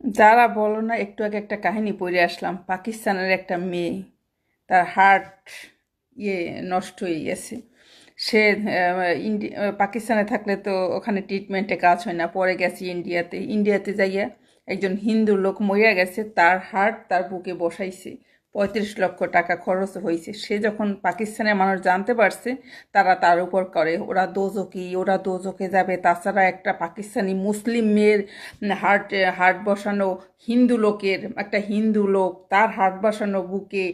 যারা বলো না, একটু আগে একটা কাহিনী পড়ে আসলাম। পাকিস্তানের একটা মেয়ে, তার হার্ট ইয়ে নষ্ট হয়ে গেছে। সে পাকিস্তানে থাকলে তো ওখানে ট্রিটমেন্টে কাজ হয় না, পরে গেছে ইন্ডিয়াতে। ইন্ডিয়াতে যাইয়া একজন হিন্দু লোক মরিয়া গেছে, তার হার্ট তার বুকে বসাইছে। 35 লক্ষ টাকা খরচ হয়েছে। সে যখন পাকিস্তানের মানুষ জানতে পারছে, তারা তার উপর করে ওরা দোজকি, ওরা দোজকে যাবে। তাছাড়া একটা পাকিস্তানি মুসলিম মেয়ের হার্ট হার্ট বসানো, হিন্দু লোকের, একটা হিন্দু লোক তার হার্ট বসানো বুকে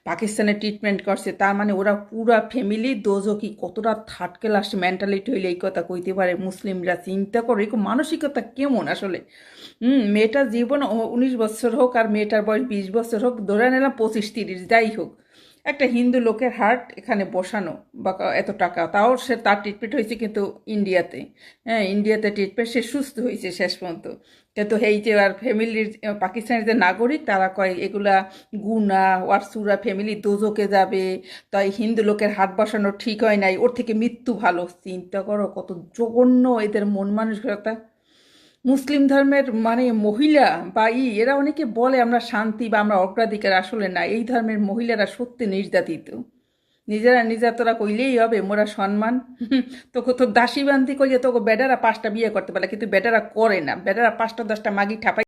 পাকিস্তানে ট্রিটমেন্ট করছে। তার মানে ওরা পুরা ফ্যামিলি দোজকি। কতটা থার্ড ক্লাস মেন্টালিটি হইলে এই কথা কইতে পারে মুসলিমরা? চিন্তা করো, এই মানসিকতা কেমন আসলে। মেয়েটার জীবন 19 বছর হোক আর মেয়েটার বয়স 20 বছর হোক, ধরে নিলাম 25-30, যাই হোক, একটা হিন্দু লোকের হার্ট এখানে বসানো বা এত টাকা, তাও সে তার ট্রিটমেন্ট হয়েছে কিন্তু ইন্ডিয়াতে। হ্যাঁ, ইন্ডিয়াতে ট্রিটমেন্ট, সে সুস্থ হয়েছে শেষ পর্যন্ত। কিন্তু এই যে আর ফ্যামিলির, পাকিস্তানের যে নাগরিক, তারা কয় এগুলা গুনা, ওর সুরা ফ্যামিলি দোজকে যাবে, তাই হিন্দু লোকের হাত বসানো ঠিক হয় নাই, ওর থেকে মৃত্যু ভালো। চিন্তা করো কত জঘন্য এদের মন মানসিকতা। মুসলিম ধর্মের মানে মহিলা বা এরা অনেকে বলে আমরা শান্তি বা আমরা অগ্রাধিকার, আসলে না। এই ধর্মের মহিলারা সত্যি নির্যাতিত। নিজেরা নির্যাতনা কইলেই হবে মোরা সম্মান। তোকে তো দাসী বান্দি কইলে তোকে বেটারা 5টা বিয়ে করতে পারে, কিন্তু বেটারা করে না। বেটারা 5টা 10টা মাগি ঠাপাই